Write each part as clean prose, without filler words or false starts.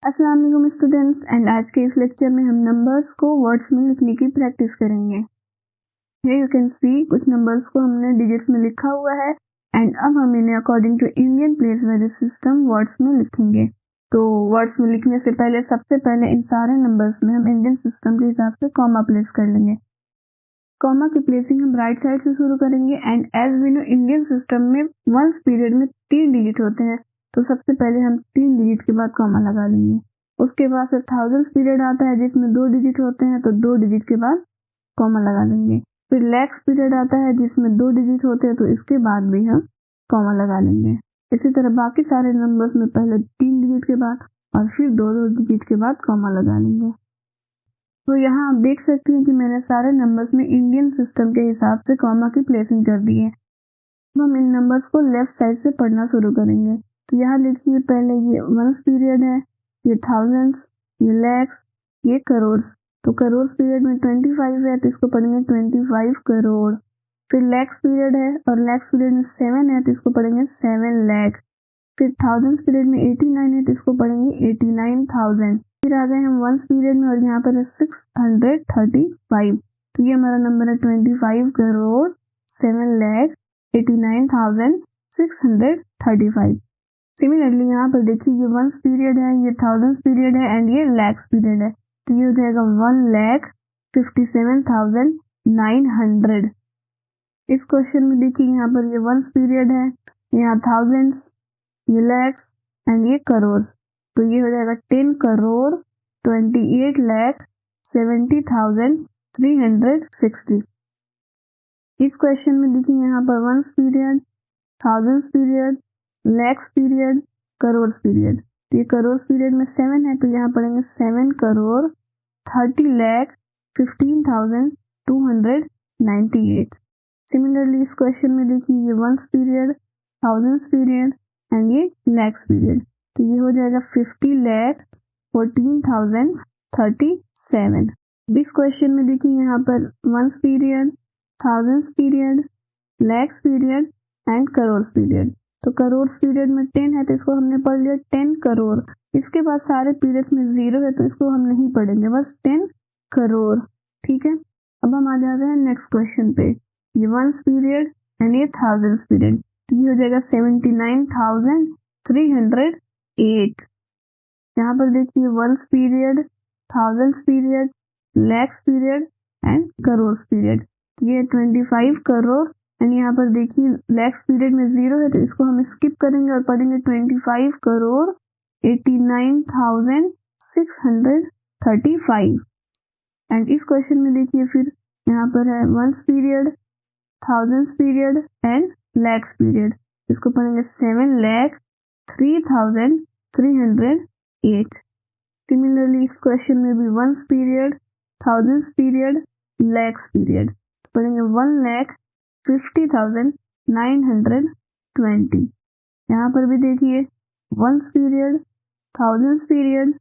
अस्सलाम वालेकुम students and आज के इस लेक्चर में हम नंबर्स को वर्ड्स में लिखने की प्रैक्टिस करेंगे। Here you can see कुछ नंबर्स को हमने डिजिट्स में लिखा हुआ है एंड अब हम इन्हें according to Indian place value system words में लिखेंगे। तो वर्ड्स में लिखने से पहले सबसे पहले इन सारे नंबर्स में हम इंडियन सिस्टम के हिसाब से कॉमा प्लेस कर लेंगे। कॉमा की प्लेसिंग हम राइट साइड से शुरू करेंगे and as we know Indian system में वंस पीरियड में 3 डिजिट होते हैं, तो सबसे पहले हम 3 डिजिट के बाद कॉमा लगा लेंगे। उसके बाद से थाउजेंड्स पीरियड आता है जिसमें 2 डिजिट होते हैं, तो 2 डिजिट के बाद कॉमा लगा लेंगे। फिर लैक्स पीरियड आता है जिसमें 2 डिजिट होते हैं, तो इसके बाद भी हम कॉमा लगा लेंगे। इसी तरह बाकी सारे नंबर्स में पहले 3 डिजिट के बाद और फिर 2-2 डिजिट के बाद कॉमा लगा लेंगे। तो यहाँ आप देख सकते हैं कि मैंने सारे नंबर्स में इंडियन सिस्टम के हिसाब से कॉमा की प्लेसिंग कर दी है। अब हम इन नंबर्स को लेफ्ट साइड से पढ़ना शुरू करेंगे। तो यहाँ देखिए पहले ये वंस पीरियड है, ये थाउजेंड्स, ये लैक्स, ये करोड़। तो करोड़ पीरियड में 25 है तो इसको पढ़ेंगे 25 करोड़। फिर लैक्स पीरियड है और लैक्स पीरियड में 7 है तो इसको पढ़ेंगे 7 लाख। फिर थाउजेंड्स पीरियड में 89 है तो इसको पढ़ेंगे 89,000। फिर आ गए हम वंस पीरियड में और यहाँ पर है 635। तो ये हमारा नंबर है 25 करोड़ 7,89,635। सिमिलरली यहाँ पर देखिए ये वंस पीरियड है, ये थाउजेंड्स पीरियड है एंड ये लैक्स पीरियड है, तो ये हो जाएगा 1,57,900। इस क्वेश्चन में देखिए यहाँ पर ये वंस पीरियड है, यहाँ थाउजेंड्स, ये लैक्स एंड ये करोड़, तो ये हो जाएगा 10 करोड़ 28,70,360। इस क्वेश्चन में देखिए यहाँ पर once period, thousands period, lakhs period, crore period. तो ये करोड़ पीरियड में 7 है तो यहाँ पढ़ेंगे 7 करोड़ 30,15,298। सिमिलरली इस क्वेश्चन में देखिए ये ones period, thousands period and ये लैक्स पीरियड, तो ये हो जाएगा 50,14,037। इस क्वेश्चन में देखिए यहाँ पर once period, thousands period, lakhs period and crore period. तो करोड़ पीरियड में 10 है तो इसको हमने पढ़ लिया 10 करोड़। इसके बाद सारे पीरियड्स में 0 है तो इसको हम नहीं पढ़ेंगे, बस 10 करोड़। ठीक है, अब हम आ जाते हैं नेक्स्ट क्वेश्चन पे। ये वंस पीरियड एंड ये थाउजेंड्स पीरियड, तो ये हो जाएगा 79,308। यहाँ पर देखिए ones period, thousands period, lakhs period and crore period, ये 25 करोड़ एंड यहाँ पर देखिए लैक्स पीरियड में 0 है तो इसको हम स्किप करेंगे और पढ़ेंगे 25 करोड़ 89,635। एंड इस क्वेश्चन में देखिए फिर यहाँ पर है once period, thousands period and lakhs period, इसको पढ़ेंगे 7,03,308। सिमिलरली इस क्वेश्चन में भी once period, thousands period, lakhs period, पढ़ेंगे 1,50,920। यहाँ पर भी देखिए ones period, thousands period,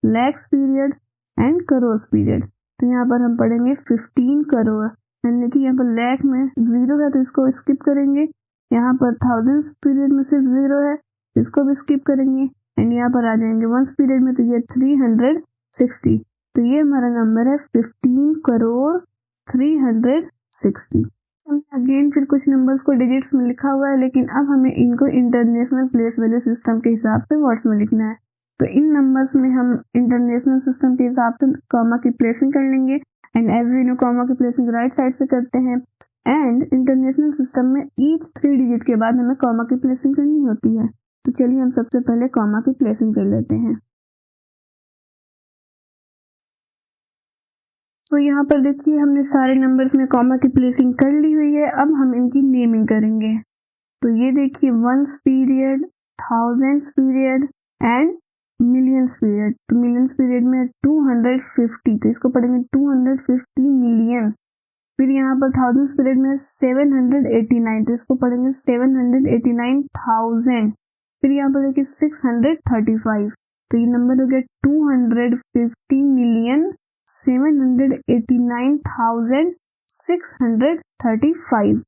lakhs period and crore period, तो यहाँ पर हम पढ़ेंगे 15 करोड़। एंड देखिए यहाँ पर लैख में 0 है तो इसको स्किप करेंगे, यहाँ पर थाउजेंड्स पीरियड में सिर्फ 0 है तो इसको भी स्किप करेंगे एंड यहाँ पर आ जाएंगे वंस पीरियड में तो ये 360। तो ये हमारा नंबर है 15 करोड़ 360। अगेन फिर कुछ नंबर्स को डिजिट्स में लिखा हुआ है, लेकिन अब हमें इनको इंटरनेशनल प्लेस वैल्यू सिस्टम के हिसाब से वर्ड्स में लिखना है। तो इन नंबर्स में हम इंटरनेशनल सिस्टम के हिसाब से कॉमा की प्लेसिंग कर लेंगे and as we know comma की प्लेसिंग राइट साइड से करते हैं एंड इंटरनेशनल सिस्टम में ईच 3 डिजिट के बाद हमें कॉमा की प्लेसिंग करनी होती है। तो चलिए हम सबसे पहले कॉमा की प्लेसिंग कर लेते हैं। तो यहाँ पर देखिए हमने सारे नंबर्स में कॉमा की प्लेसिंग कर ली हुई है, अब हम इनकी नेमिंग करेंगे। तो ये देखिए ones period, thousands period and millions period. तो मिलियंस पीरियड में 250, तो इसको पढ़ेंगे 250 मिलियन। फिर यहाँ पर थाउजेंड्स पीरियड में 789, तो इसको पढ़ेंगे 789,000। फिर यहाँ पर देखिए 635, तो ये नंबर हो गया 250 मिलियन 789,635।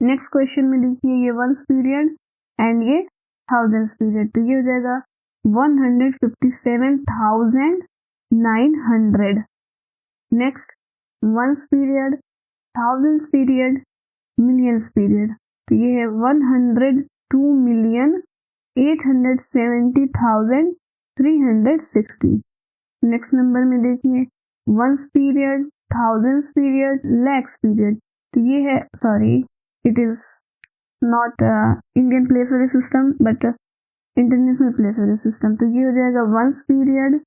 नेक्स्ट क्वेश्चन में देखिए ये वंस पीरियड एंड ये थाउजेंड्स पीरियड, तो ये हो जाएगा 157,900. Next ones period, thousands period, millions period, तो ये है 102,870,360. नेक्स्ट नंबर में देखिए ones period, thousands period, lakhs period, तो ये है, sorry it is not Indian place value system but international place value system. तो ये हो जाएगा ones period,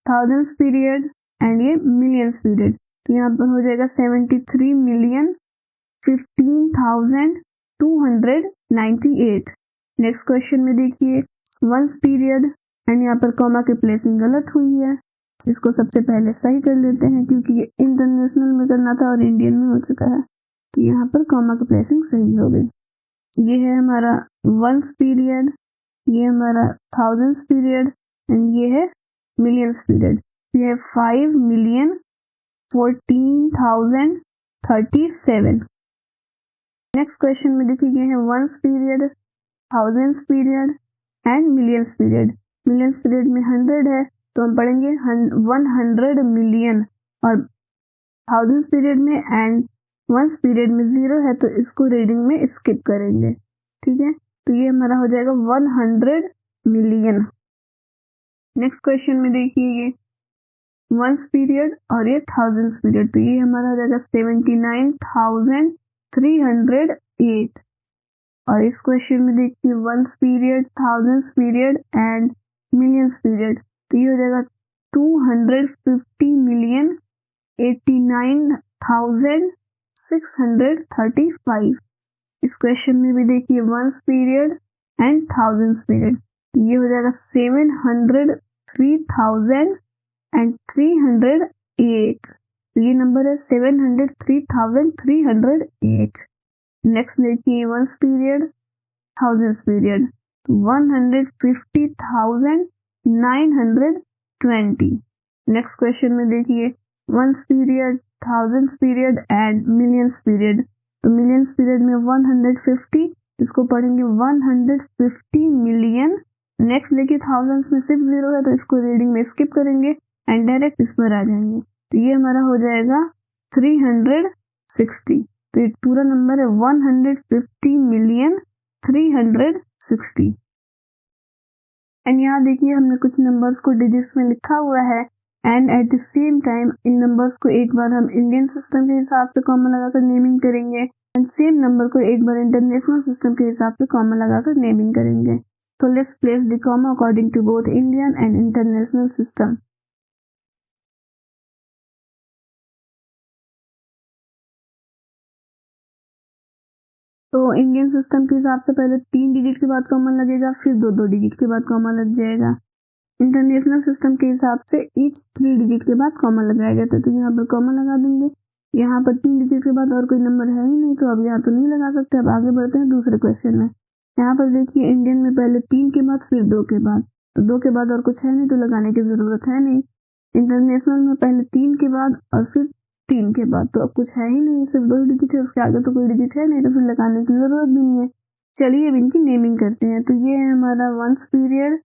thousands period and ये मिलियंस पीरियड. तो यहाँ पर हो जाएगा 73,015,298. नेक्स्ट क्वेश्चन में देखिए वंस पीरियड एंड यहाँ पर कॉमा की प्लेसिंग गलत हुई है, इसको सबसे पहले सही कर लेते हैं क्योंकि ये इंटरनेशनल में करना था और इंडियन में हो चुका है. तो यहाँ पर कॉमा की प्लेसिंग सही हो गई. ये है हमारा वंस पीरियड, ये हमारा थाउजेंड्स पीरियड एंड ये है मिलियंस पीरियड. ये है 5,014,037. नेक्स्ट क्वेश्चन में देखिए ये है once period, thousands period and millions period. Millions period में 100 है तो हम पढ़ेंगे 100 मिलियन, और थाउजेंड्स पीरियड में एंड वंस पीरियड में 0 है तो इसको रीडिंग में स्किप करेंगे. ठीक है, तो ये हमारा हो जाएगा 100 मिलियन. नेक्स्ट क्वेश्चन में देखिए ये वंस पीरियड और ये थाउजेंड्स पीरियड, तो ये हमारा हो जाएगा 79,308. और इस क्वेश्चन में देखिए ones period, thousands period and millions period, तो ये हो जाएगा 250,089,635. इस क्वेश्चन में भी देखिए ones period and thousands period, ये हो जाएगा 703,308. तो ये नंबर है 703,308. नेक्स्ट देखिए ones period, thousands period, 150,920. Next question में देखिए ones period, thousands period and millions period, तो मिलियंस पीरियड में 150, इसको पढ़ेंगे 150 मिलियन. नेक्स्ट देखिए थाउजेंड्स में सिर्फ 0 है तो इसको रीडिंग में स्किप करेंगे एंड डायरेक्ट इस पर आ जाएंगे. तो ये हमारा हो जाएगा 360. तो ये पूरा नंबर है 150,360. एंड यहाँ देखिए हमने कुछ नंबर्स को डिजिट्स में लिखा हुआ है and at the same time in numbers को एक बार हम इंडियन सिस्टम के हिसाब से कॉमा लगाकर नेमिंग करेंगे एंड सेम नंबर को एक बार इंटरनेशनल सिस्टम के हिसाब से कॉमा लगाकर नेमिंग करेंगे. तो let's place the comma according to both Indian and international system. तो इंडियन सिस्टम के हिसाब से पहले 3 डिजिट के बाद कॉमा लगेगा, फिर 2 डिजिट के बाद कॉमा लग जाएगा. इंटरनेशनल सिस्टम के हिसाब से ईच 3 डिजिट के बाद कॉमा लगाया जाता है. तो यहाँ पर कॉमा लगा देंगे. यहाँ पर 3 डिजिट के बाद और कोई नंबर है ही नहीं तो अब यहाँ तो नहीं लगा सकते. अब आगे बढ़ते हैं दूसरे क्वेश्चन में. यहाँ पर देखिए इंडियन में पहले 3 के बाद फिर 2 के बाद, तो 2 के बाद और कुछ है नहीं तो लगाने की जरूरत है नहीं. इंटरनेशनल में पहले 3 के बाद और फिर 3 के बाद, तो अब कुछ है ही नहीं, सिर्फ 2 डिजिट है, उसके आगे तो कोई डिजिट है नहीं तो फिर लगाने की जरूरत भी नहीं है. चलिए अब इनकी नेमिंग करते हैं. तो ये है हमारा once period,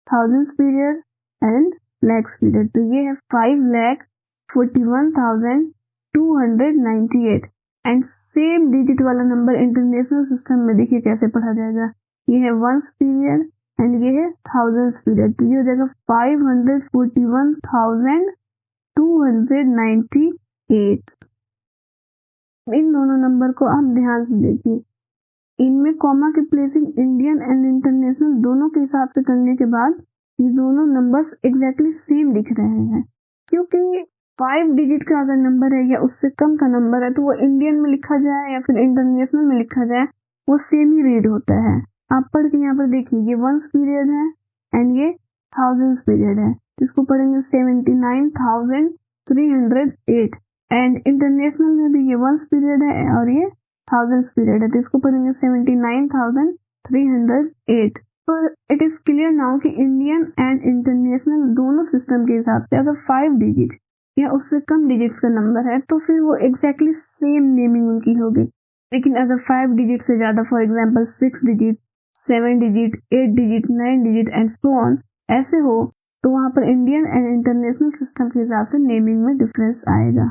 thousands period and lakhs period. तो ये है 5,41,298 एंड सेम डिजिट वाला नंबर इंटरनेशनल सिस्टम में देखिए कैसे पढ़ा जाएगा. ये है वंस पीरियड एंड ये है थाउजेंड्स पीरियड, तो ये हो जाएगा 541,298. इन दोनों नंबर को आप ध्यान से देखिए. इनमें कॉमा की प्लेसिंग इंडियन एंड इंटरनेशनल दोनों के हिसाब से करने के बाद ये दोनों नंबर्स एग्जैक्टली सेम दिख रहे हैं, क्योंकि 5 डिजिट का अगर नंबर है या उससे कम का नंबर है तो वो इंडियन में लिखा जाए या फिर इंटरनेशनल में लिखा जाए वो सेम ही रीड होता है. आप पढ़ के यहाँ पर देखिए ये वंस पीरियड है एंड ये थाउजेंड्स पीरियड है, इसको पढ़ेंगे 79,308 एंड इंटरनेशनल में भी ये वंस पीरियड है और ये थाउजेंड्स पीरियड है तो इसको पढ़ेंगे 79,308. तो इट इज क्लियर नाउ कि इंडियन एंड इंटरनेशनल दोनों सिस्टम के हिसाब से अगर 5 डिजिट या उससे कम डिजिट्स का नंबर है तो फिर वो एग्जैक्टली सेम नेमिंग उनकी होगी. लेकिन अगर 5 डिजिट से ज्यादा, for example 6 digit, 7 digit, 8 digit, 9 digit and so on ऐसे हो, तो वहाँ पर इंडियन एंड इंटरनेशनल सिस्टम के हिसाब से नेमिंग में डिफरेंस आएगा।